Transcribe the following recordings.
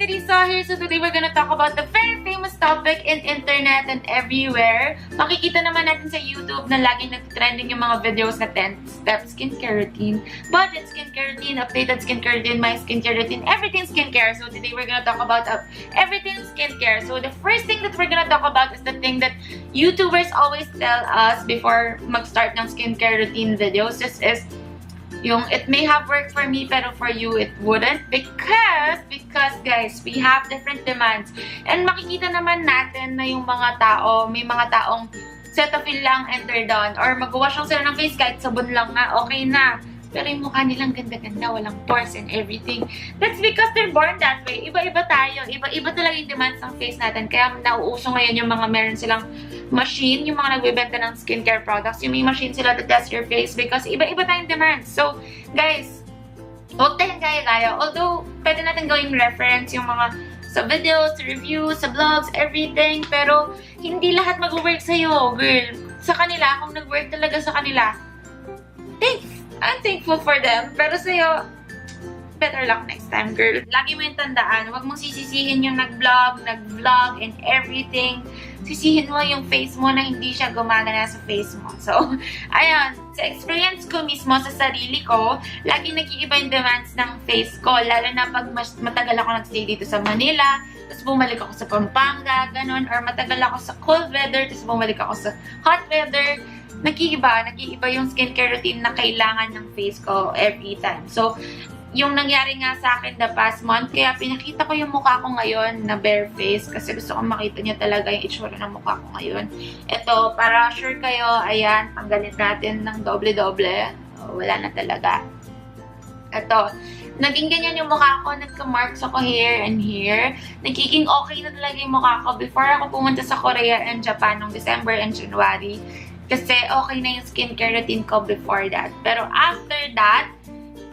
Teresa here. So today we're gonna talk about the very famous topic in internet and everywhere. Makikita naman natin sa YouTube na laging nag-trending yung mga videos na 10-step skincare routine, budget skincare routine, updated skincare routine, my skincare routine, everything skincare. So today we're gonna talk about everything skincare. So the first thing that we're gonna talk about is the thing that YouTubers always tell us before mag-start ng skincare routine videos. This is yung it may have worked for me pero for you it wouldn't because guys, we have different demands. And makikita naman natin na yung mga tao, may mga taong Cetaphil lang enter down or mag-wash lang sila ng face kahit sabon lang na, okay na. Pero yung mukha nilang ganda-ganda, walang pores and everything. That's because they're born that way. Iba-iba tayo. Iba-iba talaga yung demands ng face natin. Kaya nauuso ngayon yung mga meron silang machine, yung mga nagbebenta ng skincare products. Yung may machine sila to test your face because iba-iba tayong demands. So, guys, huwag tayong gaya-gaya. Although, pwede natin gawing reference yung mga sa videos, sa reviews, sa vlogs, everything. Pero, hindi lahat mag-work sa'yo, girl. Sa kanila, kung nag-work talaga sa kanila, thanks! I'm thankful for them. Pero sa'yo, better luck next time, girl. Lagi mo yung tandaan, huwag mong sisisihin yung nag-vlog, and everything. Sisihin mo yung face mo na hindi siya gumagana sa face mo. So, ayun. Sa experience ko mismo sa sarili ko, lagi nag-iiba yung demands ng face ko. Lalo na pag matagal ako nag-stay dito sa Manila, tapos bumalik ako sa Pampanga, ganun. Or matagal ako sa cold weather, tapos bumalik ako sa hot weather. Nag-iiba yung skincare routine na kailangan ng face ko every time. So, yung nangyari nga sa akin the past month, kaya pinakita ko yung mukha ko ngayon na bare face kasi gusto kong makita niyo talaga yung itsura ng mukha ko ngayon. Ito, para sure kayo, ayan, tanggalin natin ng doble-doble. Wala na talaga. Ito, naging ganyan yung mukha ko, nagka-marks ako here and here. Nagiging okay na talaga yung mukha ko before ako pumunta sa Korea and Japan noong December and January. Kasi okay na yung skincare routine ko before that. Pero after that,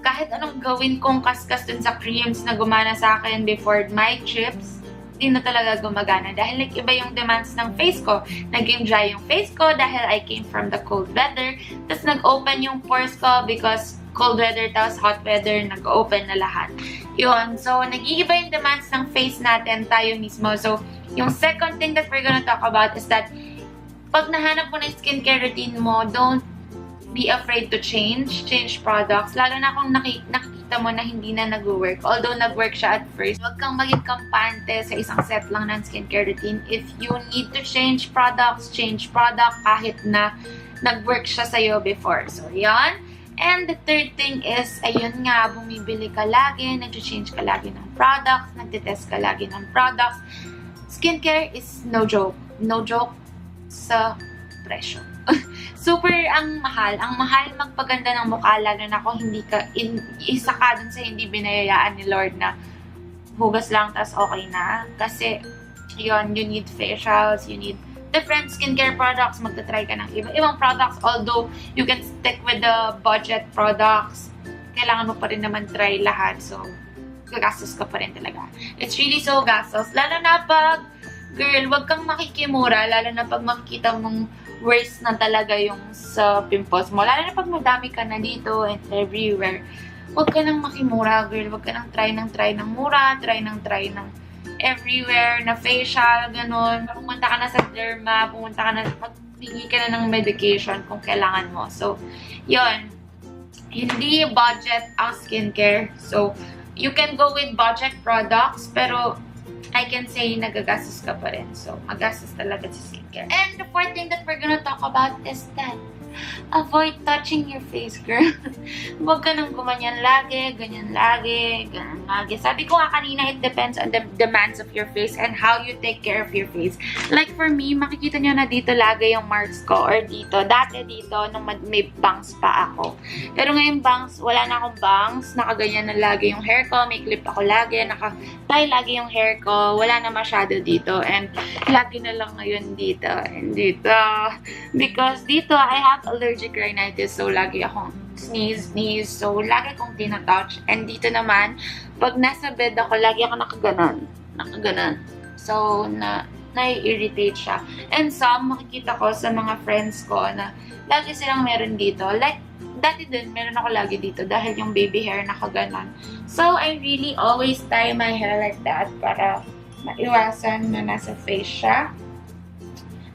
kahit anong gawin kong kaskas dun sa creams na gumana sa akin before my trips, hindi na talaga gumagana. Dahil like, iba yung demands ng face ko. Naging dry yung face ko dahil I came from the cold weather. Tapos nag-open yung pores ko because cold weather tapos hot weather, nag-open na lahat. Yun. So, nag-iiba yung demands ng face natin, tayo mismo. So, yung second thing that we're gonna talk about is that pag nahanap mo na yung skincare routine mo, don't be afraid to change products. Lalo na kung nakikita mo na hindi na nag-work. Although nag-work siya at first, huwag kang maging kampante sa isang set lang ng skincare routine. If you need to change products, change product kahit na nag-work siya sa'yo before. So, yan. And the third thing is, ayun nga, bumibili ka lagi, nag-change ka lagi ng products, nagtitest ka lagi ng products. Skincare is no joke. No joke sa presyo. Super ang mahal. Ang mahal magpaganda ng mukha, lalo na kung hindi ka, isa ka dun sa hindi binayayaan ni Lord na hugas lang, tas okay na. Kasi, yun, you need facials, you need different skincare products, magta-try ka ng ibang products. Although, you can stick with the budget products, kailangan mo pa rin naman try lahat. So, gagastos ka pa rin talaga. It's really so gastos. Lalo na pag girl, wag kang makikimura, lalo na pag makikita mong worse na talaga yung sa pimples mo. Lalo na pag madami ka na dito and everywhere. Wag ka nang makimura, girl. Wag ka nang try ng mura, try ng everywhere, na facial, ganun. Pumunta ka na sa derma, magpili ka na ng medication kung kailangan mo. So, yun. Hindi budget ang skincare. So, you can go with budget products, pero I can say nagagastos ka pa rin. So, magastos talaga sa skincare. And the fourth thing that we're gonna talk about is that avoid touching your face, girl. Huwag ka nang gumanyan lagi, ganyan lagi. Sabi ko nga kanina, it depends on the demands of your face and how you take care of your face. Like for me, makikita nyo na dito lagi yung marks ko or dito. Dati dito, nung may bangs pa ako. Pero ngayon bangs, wala na akong bangs. Nakaganyan na lagi yung hair ko. May clip ako lagi. Naka-tie lagi yung hair ko. Wala na masyado dito. And lagi na lang ngayon dito. And dito. Because dito, I have allergic rhinitis. So, lagi akong sneeze. So, lagi akong tinatouch. And dito naman, pag nasa bed ako, lagi ako nakaganon. So, nai-irritate siya. And some, makikita ko sa mga friends ko na lagi silang meron dito. Like, dati din, meron ako lagi dito dahil yung baby hair nakaganon. So, I really always tie my hair like that para maiwasan na nasa face siya.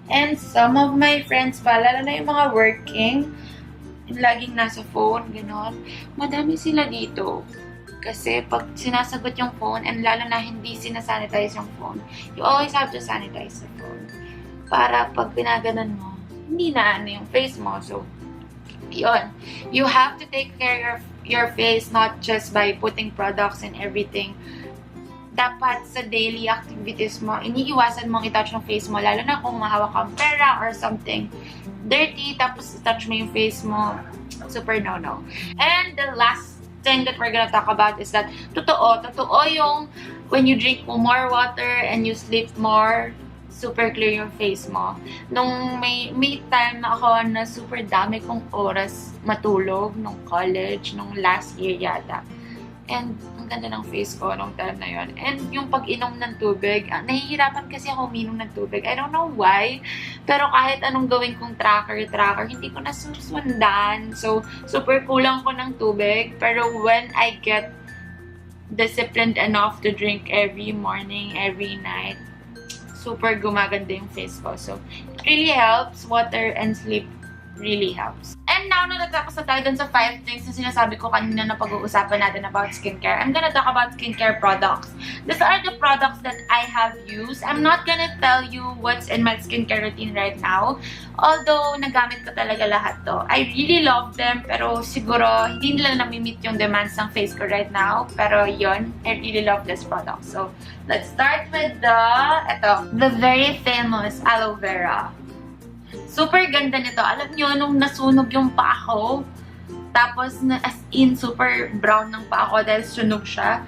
And some of my friends pa, lalo na yung mga working, laging nasa phone, ganon. Madami sila dito. Kasi pag sinasagot yung phone, and lalo na hindi sinasanitize yung phone, you always have to sanitize the phone. Para pag pinaganon mo, hindi na ano yung face mo. So, yun. You have to take care of your face not just by putting products and everything. Dapat sa daily activities mo, iniiwasan mong i-touch yung face mo, lalo na kung mahawak kang pera or something dirty, tapos i-touch mo yung face mo, super no-no. And the last thing that we're gonna talk about is that totoo yung when you drink more water and you sleep more, super clear yung face mo. Nung may time na ako na super dami kong oras matulog nung college, nung last year yata. And ang ganda ng face ko nung time na yun. And yung pag-inom ng tubig, nahihirapan kasi ako uminom ng tubig. I don't know why. Pero kahit anong gawin kong tracker, hindi ko nasusundan. So, super kulang ko ng tubig. Pero when I get disciplined enough to drink every morning, every night, super gumaganda yung face ko. So, it really helps. Water and sleep really helps. And now na natapos na tayo dun sa 5 things na sinasabi ko kanina na pag-uusapan natin about skincare, I'm gonna talk about skincare products. These are the products that I have used. I'm not gonna tell you what's in my skincare routine right now. Although, nagamit ko talaga lahat to. I really love them, pero siguro hindi nila nami-meet yung demands ng face ko right now. Pero yun, I really love this product. So, let's start with the very famous aloe vera. Super ganda nito. Alam nyo, nung nasunog yung paa ko, tapos na as in super brown ng paa ko dahil sunog siya,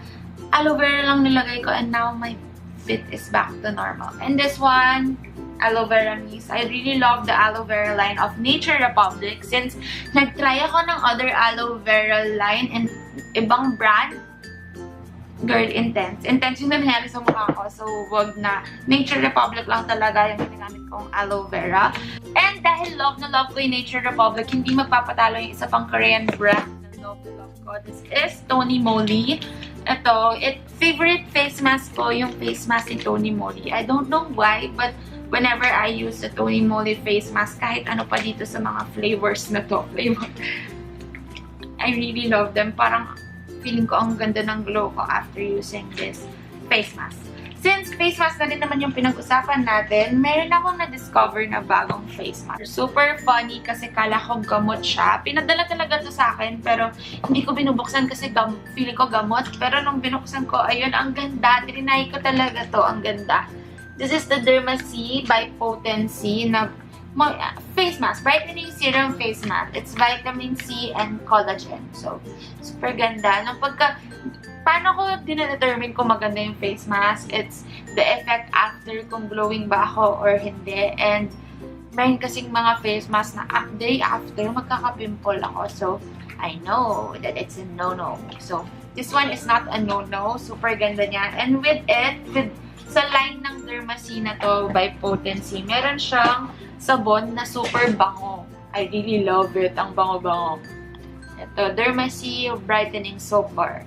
aloe vera lang nilagay ko and now my fit is back to normal. And this one, aloe vera mist. I really love the aloe vera line of Nature Republic since nag-try ako ng other aloe vera line and ibang brand. Girl, intense. Intense yung nangyari sa mukha ko. So, wag na. Nature Republic lang talaga yung ginagamit kong aloe vera. And dahil love na love ko yung Nature Republic, hindi magpapatalo yung isa pang Korean brand na love ko. This is Tony Moly. Ito, favorite face mask ko, yung face mask ni Tony Moly. I don't know why, but whenever I use the Tony Moly face mask, kahit ano pa dito sa mga flavors na to, I really love them. Parang feeling ko ang ganda ng glow ko after using this face mask. Since face mask na din naman yung pinag-usapan natin, meron akong na-discover na bagong face mask. Super funny kasi kala ko gamot siya. Pinadala talaga to sa akin pero hindi ko binubuksan kasi feeling ko gamot. Pero nung binuksan ko, ayun, ang ganda. Trinay ko talaga to, ang ganda. This is the Derma C by Potency na face mask, brightening serum face mask. It's vitamin C and collagen. So, super ganda. Paano ko dina-determine kung maganda yung face mask? It's the effect after kung glowing ba ako or hindi. And mayroon kasing mga face mask na day after magkaka-pimple ako. So, I know that it's a no-no. So, this one is not a no-no. Super ganda niya. And sa line ng Derma C na to by Potency, meron siyang sabon na super bango. I really love it. Ang bango-bango. Ito, Derma C Brightening Soap Bar.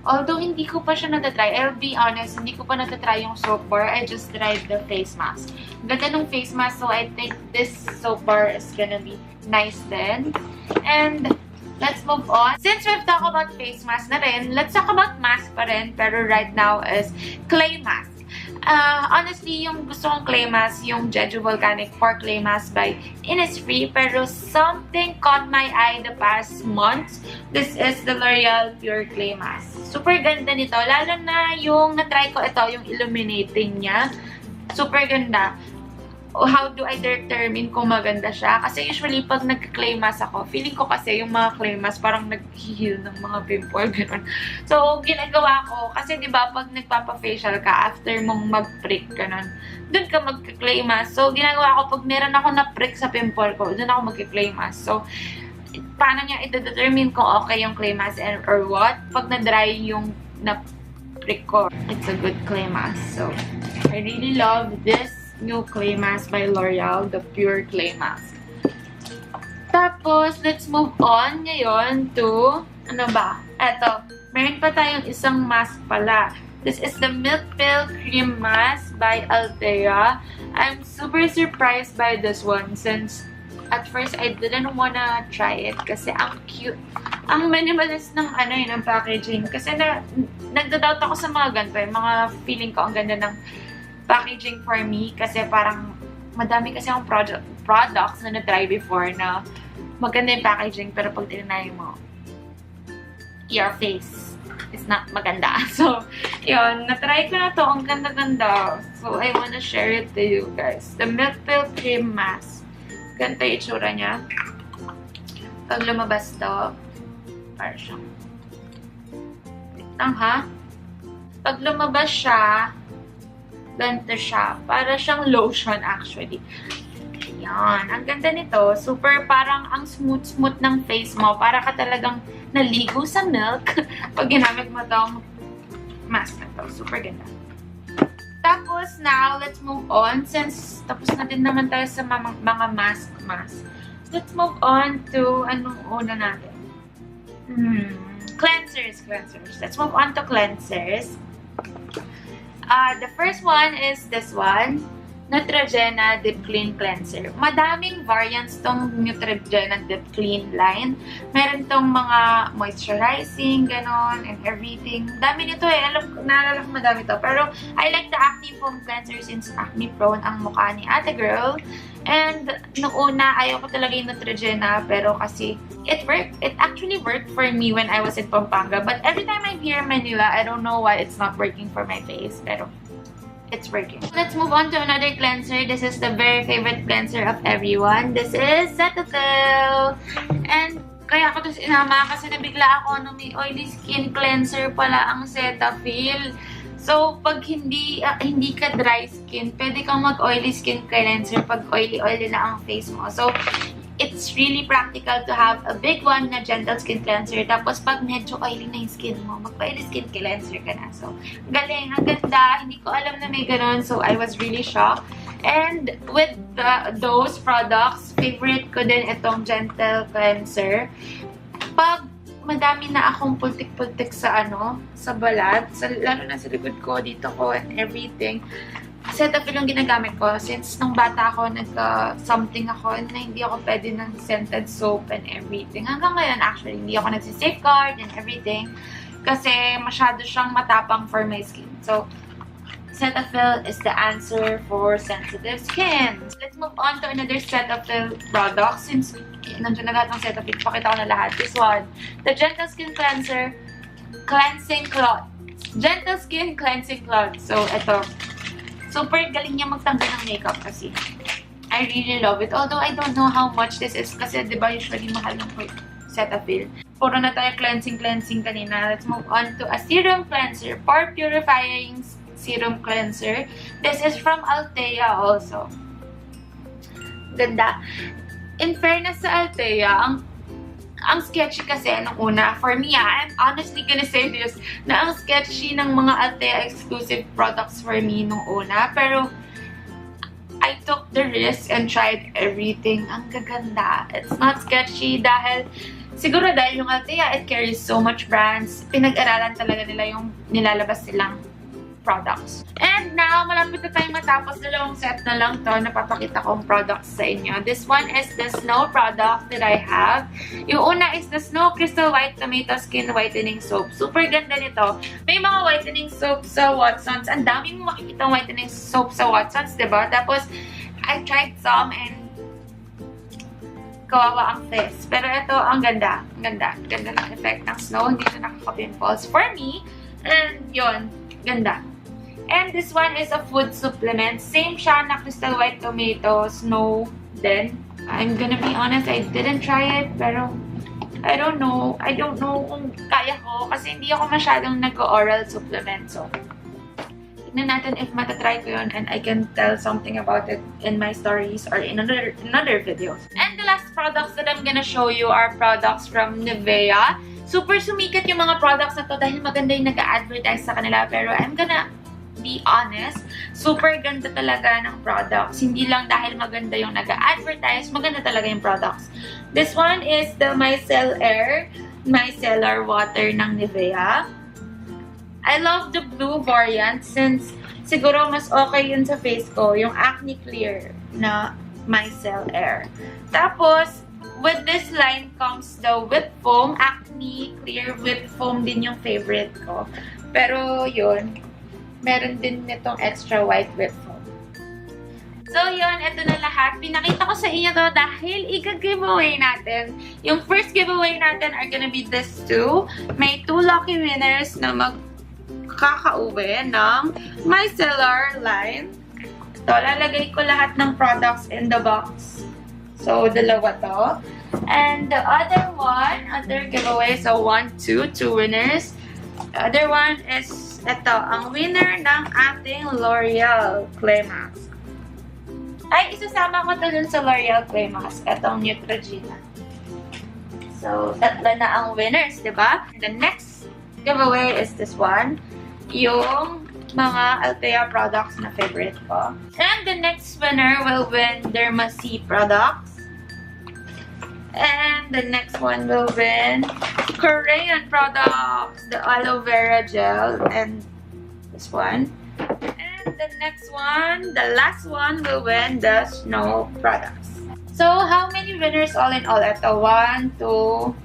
Although hindi ko pa siya natatry, I'll be honest, hindi ko pa natatry yung soap bar. I just tried the face mask. Ganda ng face mask, so I think this soap bar is gonna be nice then. And let's move on. Since we've talked about face mask na rin, let's talk about mask pa rin. Pero right now is clay mask. Honestly, yung gusto kong clay mask, yung Jeju Volcanic Pore Clay Mask by Innisfree. Pero something caught my eye the past months. This is the L'Oreal Pure Clay Mask. Super ganda nito. Lalo na yung na-try ko ito, yung illuminating niya. Super ganda. How do I determine kung maganda siya? Kasi usually, pag nag-clay mask ako, feeling ko kasi yung mga clay mask parang nag-heal ng mga pimple, gano'n. So, ginagawa ko, kasi diba, pag nagpapa-facial ka, after mong mag-prick, gano'n, dun ka mag-clay mask. So, ginagawa ko, pag meron ako na-prick sa pimple ko, dun ako mag-clay mask. So, paano niya ito-determine kung okay yung clay mask or what? Pag na-dry yung na-prick ko, it's a good clay mask. So, I I really love this new clay mask by L'Oreal, the Pure Clay Mask. Tapos, let's move on ngayon to, ano ba? Eto, meron pa tayong isang mask pala. This is the Milk Pill Cream Mask by Althea. I'm super surprised by this one since at first I didn't wanna try it kasi ang cute. Ang minimalist ng ng packaging. Kasi nagda-doubt ako sa mga ganito. Yung mga feeling ko ang ganda ng packaging for me. Kasi parang madami kasi akong products na na-try before na maganda yung packaging. Pero pag tinanay mo, your face is not maganda. So, yun. Na-try ko na to. Ang ganda-ganda. So, I wanna share it to you guys. The Milk Pill Cream Mask. Ganito yung itsura niya. Pag lumabas to, para siyang pag lumabas siya, ganito siya. Para siyang lotion actually. Yan. Ang ganda nito. Super parang ang smooth-smooth ng face mo. Para ka talagang naligo sa milk pag ginamit mo tong mask na to. Super ganda. Tapos, now, let's move on. Since tapos na din naman tayo sa mga mask. Let's move on to, anong una natin? Cleansers. Let's move on to cleansers. The first one is this one. Neutrogena Deep Clean Cleanser. Madaming variants tong Neutrogena Deep Clean line. Meron tong mga moisturizing, ganon, and everything. Dami nito eh. Naalala ko madami to. Pero, I like the Acne Foam Cleanser since acne prone ang mukha ni ate girl. And, nung una, ayaw ko talaga yung Neutrogena. Pero kasi, it worked. It actually worked for me when I was in Pampanga. But every time I'm here in Manila, I don't know why it's not working for my face. Pero, it's working. Let's move on to another cleanser. This is the very favorite cleanser of everyone. This is Cetaphil. And kaya ako ito sinama kasi nabigla ako nung may oily skin cleanser pala ang Cetaphil. So, pag hindi ka dry skin, pwede kang mag-oily skin cleanser pag oily-oily na ang face mo. So, it's really practical to have a big one na gentle skin cleanser. Tapos, pag medyo oily na yung skin mo, mag-oily skin cleanser ka na. So, galing. Ang ganda. Hindi ko alam na may ganun. So, I was really shocked. And with those products, favorite ko din itong gentle cleanser. Pag madami na akong pultik-pultik sa sa balat, lalo na sa likod ko, dito ko, and everything, Cetaphil yung ginagamit ko since nung bata ako, nagka-something ako na hindi ako pwede ng scented soap and everything. Hanggang ngayon, actually, hindi ako nagsisafeguard and everything kasi masyado siyang matapang for my skin. So, Cetaphil is the answer for sensitive skin. Let's move on to another Cetaphil product since nandiyan na lahat ng Cetaphil. Pakita ko na lahat. This one, the Gentle Skin Cleanser Cleansing Cloth. Gentle Skin Cleansing Cloth. So, ito. Super galing niya magtanggal ng makeup kasi I really love it. Although I don't know how much this is kasi diba usually mahal ng Cetaphil. Puro na tayo cleansing kanina. Let's move on to a serum cleanser. Pore Purifying Serum Cleanser. This is from Althea also. Ganda. In fairness sa Althea, ang sketchy kasi nung una, for me, I'm honestly gonna say this, na ang sketchy ng mga Althea exclusive products for me nung una. Pero, I took the risk and tried everything. Ang gaganda. It's not sketchy siguro dahil yung Althea, it carries so much brands. Pinag-aralan talaga nila yung nilalabas silang products. And now, malapit na tayong matapos. Dalawang set na lang to na papakita kong products sa inyo. This one is the Snow product that I have. Yung una is the Snow Crystal White Tomato Skin Whitening Soap. Super ganda nito. May mga whitening soap sa Watsons. Ang dami mo makikita whitening soap sa Watsons, diba? Tapos, I tried some and kawawa ang face. Pero ito, ang ganda. Ang ganda. Ganda ng effect ng Snow. Hindi siya nakaka-pimples for me. And yun, ganda. And this one is a food supplement. Same siya na Crystal White Tomato Snow din. I'm gonna be honest, I didn't try it, pero I don't know. I don't know kung kaya ko kasi hindi ako masyadong nag-oral supplement. So, tignan natin if matatry ko yun and I can tell something about it in my stories or in another videos. And the last products that I'm gonna show you are products from Nivea. Super sumikat yung mga products na to dahil maganda yung nag-a-advertise sa kanila. Pero I'm gonna be honest, super ganda talaga ng products. Hindi lang dahil maganda yung nag-advertise, maganda talaga yung products. This one is the Micellar Water ng Nivea. I love the blue variant since siguro mas okay yun sa face ko, yung Acne Clear na Micellar. Tapos, with this line comes the Whip Foam. Acne Clear Whip Foam din yung favorite ko. Pero yun, meron din nitong extra white whip foam. So yun, ito na lahat. Pinakita ko sa inyo to dahil i-giveaway natin. Yung first giveaway natin are gonna be this two. May 2 lucky winners na magkakauwi ng Micellar line. So, lalagay ko lahat ng products in the box. So, dalawa to. And the other one, other giveaway, so 1, 2 winners. The other one is ito, ang winner ng ating L'Oreal Clay Mask. Ay, isasama ko to dun sa L'Oreal Clay Mask. Itong Neutrogena. So, tatlo na ang winners, diba? The next giveaway is this one. Yung mga Althea products na favorite ko. And the next winner will win Derma-C products. And the next one will win Korean products. The aloe vera gel and this one. And the next one, the last one will win the snow products. So, how many winners all in all? Ito, 1, 2,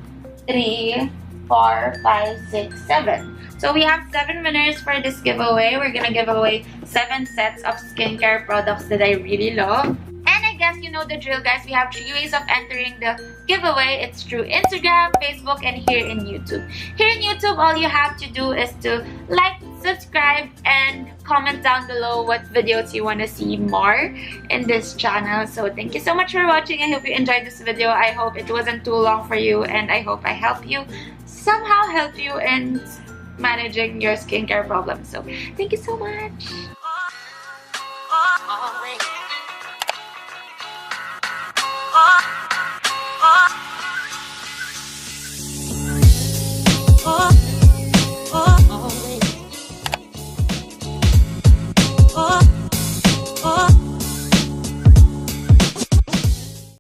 3, 4, 5, 6, 7. So, we have 7 winners for this giveaway. We're gonna give away 7 sets of skincare products that I really love. And I guess you know the drill, guys. We have 3 ways of entering the giveaway. It's through Instagram, Facebook, and here in YouTube. Here in YouTube, all you have to do is to like, subscribe, and comment down below what videos you want to see more in this channel. So thank you so much for watching. I hope you enjoyed this video. I hope it wasn't too long for you, and I hope I somehow help you in managing your skincare problems. So thank you so much.